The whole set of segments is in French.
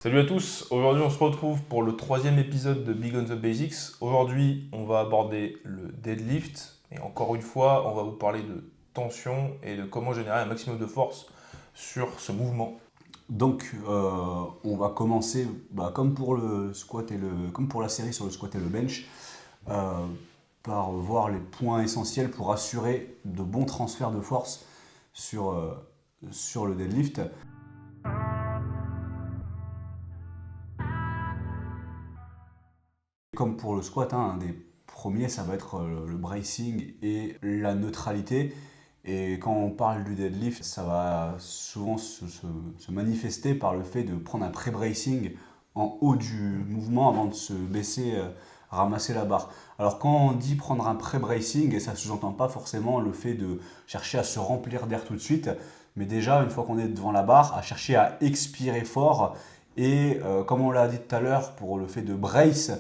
Salut à tous, aujourd'hui on se retrouve pour le troisième épisode de Big on the Basics. Aujourd'hui on va aborder le deadlift et encore une fois on va vous parler de tension et de comment générer un maximum de force sur ce mouvement. On va commencer, comme pour le squat comme pour la série sur le squat et le bench, euh, par voir les points essentiels pour assurer de bons transferts de force sur, euh, sur le deadlift. Comme pour le squat, un des premiers, ça va être le bracing et la neutralité. Et quand on parle du deadlift, ça va souvent se manifester par le fait de prendre un pré-bracing en haut du mouvement avant de se baisser, ramasser la barre. Alors quand on dit prendre un pré-bracing, ça ne sous-entend pas forcément le fait de chercher à se remplir d'air tout de suite, mais déjà une fois qu'on est devant la barre, à chercher à expirer fort et comme on l'a dit tout à l'heure pour le fait de brace,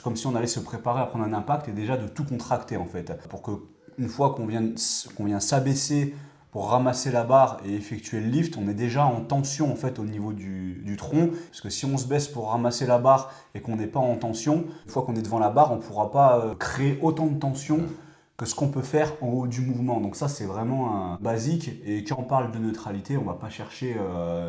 comme si on allait se préparer à prendre un impact et déjà de tout contracter en fait, pour que une fois qu'on vient s'abaisser pour ramasser la barre et effectuer le lift, on est déjà en tension en fait au niveau du tronc. Parce que si on se baisse pour ramasser la barre et qu'on n'est pas en tension, une fois qu'on est devant la barre, on ne pourra pas créer autant de tension que ce qu'on peut faire en haut du mouvement. Donc ça, c'est vraiment un basique. Et quand on parle de neutralité, on ne va pas chercher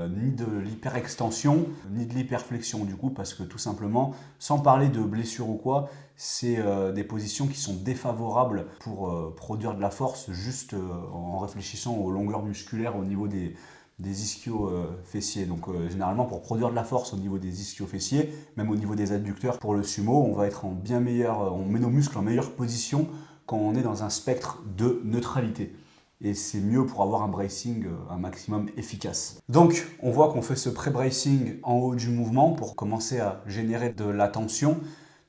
ni de l'hyperextension, ni de l'hyperflexion du coup, parce que tout simplement, sans parler de blessure ou quoi, c'est des positions qui sont défavorables pour produire de la force juste en réfléchissant aux longueurs musculaires au niveau des ischio-fessiers. Donc généralement pour produire de la force au niveau des ischio-fessiers, même au niveau des adducteurs pour le sumo, on va être en bien meilleur, on met nos muscles en meilleure position quand on est dans un spectre de neutralité. Et c'est mieux pour avoir un bracing un maximum efficace. Donc on voit qu'on fait ce pré-bracing en haut du mouvement pour commencer à générer de la tension.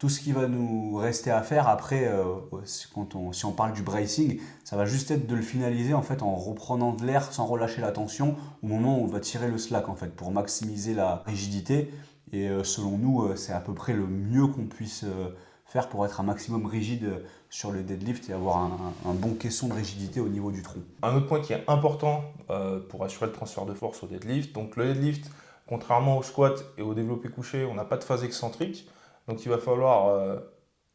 Tout ce qui va nous rester à faire après, si on parle du bracing, ça va juste être de le finaliser en fait en reprenant de l'air sans relâcher la tension au moment où on va tirer le slack en fait pour maximiser la rigidité. Et selon nous, c'est à peu près le mieux qu'on puisse faire pour être un maximum rigide sur le deadlift et avoir un bon caisson de rigidité au niveau du tronc. Un autre point qui est important pour assurer le transfert de force au deadlift, donc le deadlift, contrairement au squat et au développé couché, on n'a pas de phase excentrique, donc il va falloir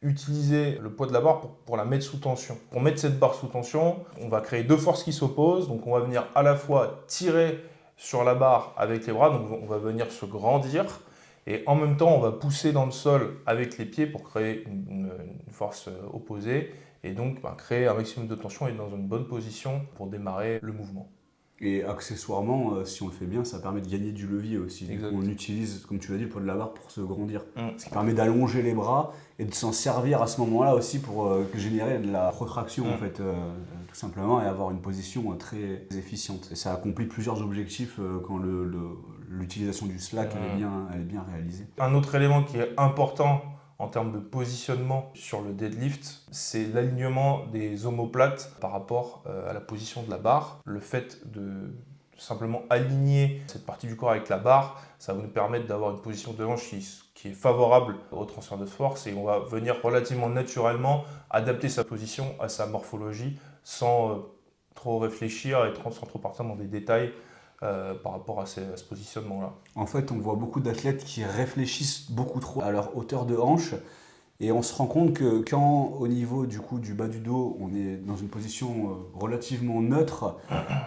utiliser le poids de la barre pour la mettre sous tension. Pour mettre cette barre sous tension, on va créer deux forces qui s'opposent. Donc on va venir à la fois tirer sur la barre avec les bras, donc on va venir se grandir, et en même temps on va pousser dans le sol avec les pieds pour créer une force opposée, et donc créer un maximum de tension et être dans une bonne position pour démarrer le mouvement. Et accessoirement, si on le fait bien, ça permet de gagner du levier aussi. Du coup, Exact. on utilise, comme tu l'as dit, le poids de la barre pour se grandir. Mm. Ce qui permet d'allonger les bras et de s'en servir à ce moment-là aussi pour générer de la protraction, en Mm. fait, tout simplement, et avoir une position très efficiente. Et ça accomplit plusieurs objectifs quand l'utilisation du slack elle est bien réalisée. Un autre élément qui est important en termes de positionnement sur le deadlift, c'est l'alignement des omoplates par rapport à la position de la barre. Le fait de simplement aligner cette partie du corps avec la barre, ça va nous permettre d'avoir une position de hanche qui est favorable au transfert de force, et on va venir relativement naturellement adapter sa position à sa morphologie sans trop réfléchir et sans trop partir dans des détails par rapport à ce positionnement-là. En fait, on voit beaucoup d'athlètes qui réfléchissent beaucoup trop à leur hauteur de hanche. Et on se rend compte que quand au niveau du coup du bas du dos, on est dans une position relativement neutre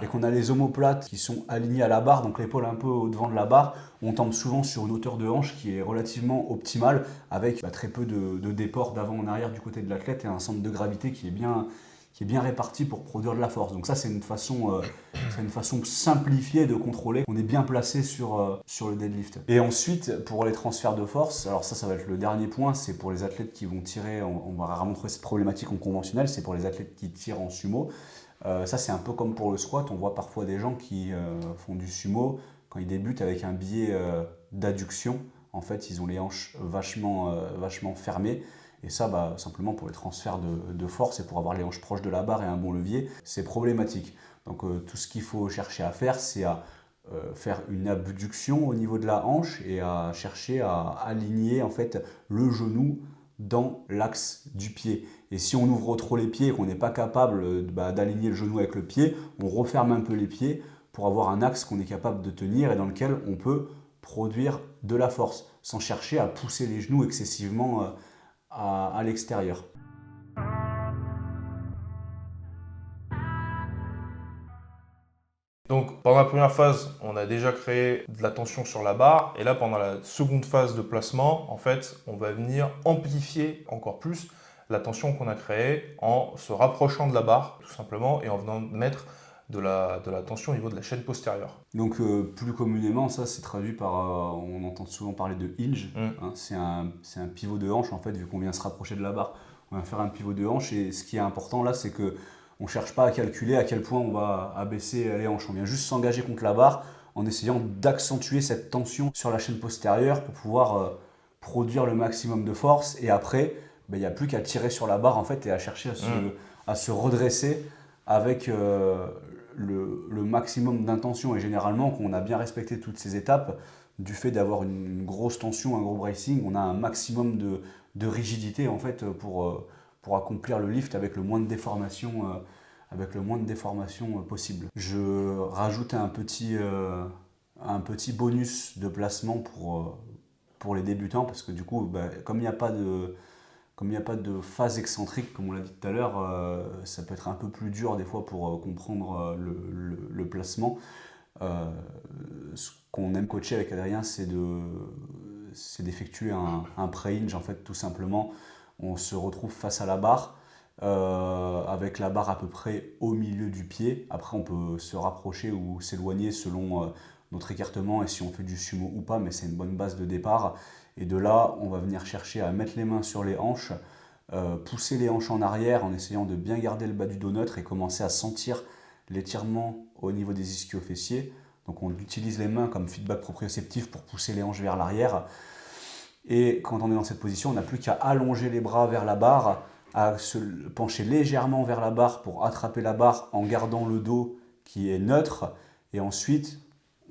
et qu'on a les omoplates qui sont alignées à la barre, donc l'épaule un peu au devant de la barre, on tombe souvent sur une hauteur de hanche qui est relativement optimale avec très peu de déport d'avant en arrière du côté de l'athlète et un centre de gravité qui est bien réparti pour produire de la force. Donc ça, c'est une façon simplifiée de contrôler qu'on est bien placé sur le deadlift. Et ensuite, pour les transferts de force, alors ça va être le dernier point, c'est pour les athlètes qui vont tirer, on va rarement trouver cette problématique en conventionnel, c'est pour les athlètes qui tirent en sumo. Ça, c'est un peu comme pour le squat, on voit parfois des gens qui font du sumo, quand ils débutent avec un biais d'adduction, en fait, ils ont les hanches vachement fermées. Et ça, simplement pour les transferts de force et pour avoir les hanches proches de la barre et un bon levier, c'est problématique. Donc tout ce qu'il faut chercher à faire, c'est à faire une abduction au niveau de la hanche et à chercher à aligner en fait le genou dans l'axe du pied. Et si on ouvre trop les pieds et qu'on n'est pas capable d'aligner le genou avec le pied, on referme un peu les pieds pour avoir un axe qu'on est capable de tenir et dans lequel on peut produire de la force, sans chercher à pousser les genoux excessivement à l'extérieur. Donc pendant la première phase, on a déjà créé de la tension sur la barre. Et là, pendant la seconde phase de placement, en fait, on va venir amplifier encore plus la tension qu'on a créée en se rapprochant de la barre, tout simplement, et en venant mettre de la tension au niveau de la chaîne postérieure. Donc plus communément, ça c'est traduit par, on entend souvent parler de hinge, hein, c'est un pivot de hanche en fait, vu qu'on vient se rapprocher de la barre. On va faire un pivot de hanche et ce qui est important là, c'est que on ne cherche pas à calculer à quel point on va abaisser les hanches. On vient juste s'engager contre la barre en essayant d'accentuer cette tension sur la chaîne postérieure pour pouvoir produire le maximum de force. Et après, il n'y a plus qu'à tirer sur la barre en fait, et à chercher à se redresser avec le maximum d'intention. Et généralement, quand on a bien respecté toutes ces étapes, du fait d'avoir une grosse tension, un gros bracing, on a un maximum de rigidité en fait, pour accomplir le lift avec le moins de déformation, possible. Je rajoute un petit bonus de placement pour les débutants parce que du coup, comme il n'y a pas de phase excentrique, comme on l'a dit tout à l'heure, ça peut être un peu plus dur des fois pour comprendre le placement. Ce qu'on aime coacher avec Adrien, c'est d'effectuer un pré-hinge en fait, tout simplement. On se retrouve face à la barre, avec la barre à peu près au milieu du pied. Après, on peut se rapprocher ou s'éloigner selon notre écartement et si on fait du sumo ou pas, mais c'est une bonne base de départ. Et de là, on va venir chercher à mettre les mains sur les hanches, pousser les hanches en arrière en essayant de bien garder le bas du dos neutre et commencer à sentir l'étirement au niveau des ischio-fessiers. Donc on utilise les mains comme feedback proprioceptif pour pousser les hanches vers l'arrière. Et quand on est dans cette position, on n'a plus qu'à allonger les bras vers la barre, à se pencher légèrement vers la barre pour attraper la barre en gardant le dos qui est neutre. Et ensuite,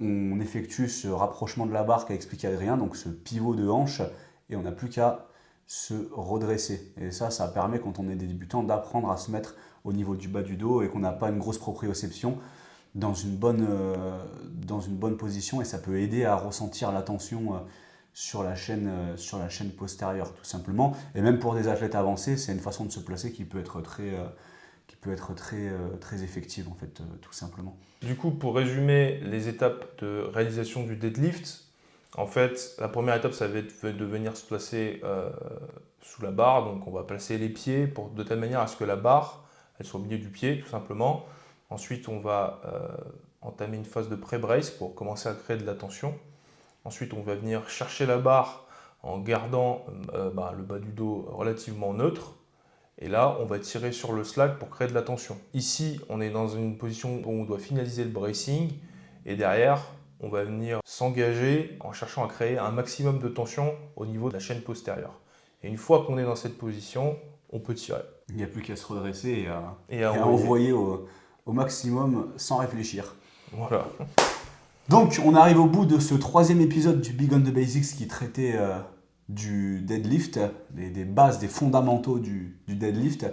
on effectue ce rapprochement de la barre qu'a expliqué Adrien, donc ce pivot de hanche, et on n'a plus qu'à se redresser. Et ça permet, quand on est des débutants, d'apprendre à se mettre au niveau du bas du dos et qu'on n'a pas une grosse proprioception dans une bonne position. Et ça peut aider à ressentir la tension sur la chaîne postérieure, tout simplement. Et même pour des athlètes avancés, c'est une façon de se placer qui peut être très effective, en fait, tout simplement. Du coup, pour résumer les étapes de réalisation du deadlift, en fait, la première étape, ça va être de venir se placer sous la barre. Donc, on va placer les pieds de telle manière à ce que la barre elle soit au milieu du pied, tout simplement. Ensuite, on va entamer une phase de pré-brace pour commencer à créer de la tension. Ensuite, on va venir chercher la barre en gardant le bas du dos relativement neutre. Et là, on va tirer sur le slack pour créer de la tension. Ici, on est dans une position où on doit finaliser le bracing. Et derrière, on va venir s'engager en cherchant à créer un maximum de tension au niveau de la chaîne postérieure. Et une fois qu'on est dans cette position, on peut tirer. Il n'y a plus qu'à se redresser et à envoyer au maximum sans réfléchir. Voilà. Donc, on arrive au bout de ce 3e épisode du Big on the Basics qui traitait du deadlift, des bases, des fondamentaux du deadlift.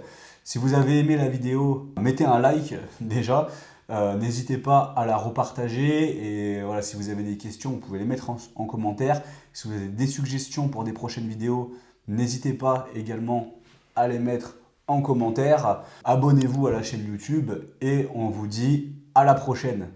Si vous avez aimé la vidéo, mettez un like déjà. N'hésitez pas à la repartager. Et voilà, si vous avez des questions, vous pouvez les mettre en commentaire. Si vous avez des suggestions pour des prochaines vidéos, n'hésitez pas également à les mettre en commentaire. Abonnez-vous à la chaîne YouTube et on vous dit à la prochaine.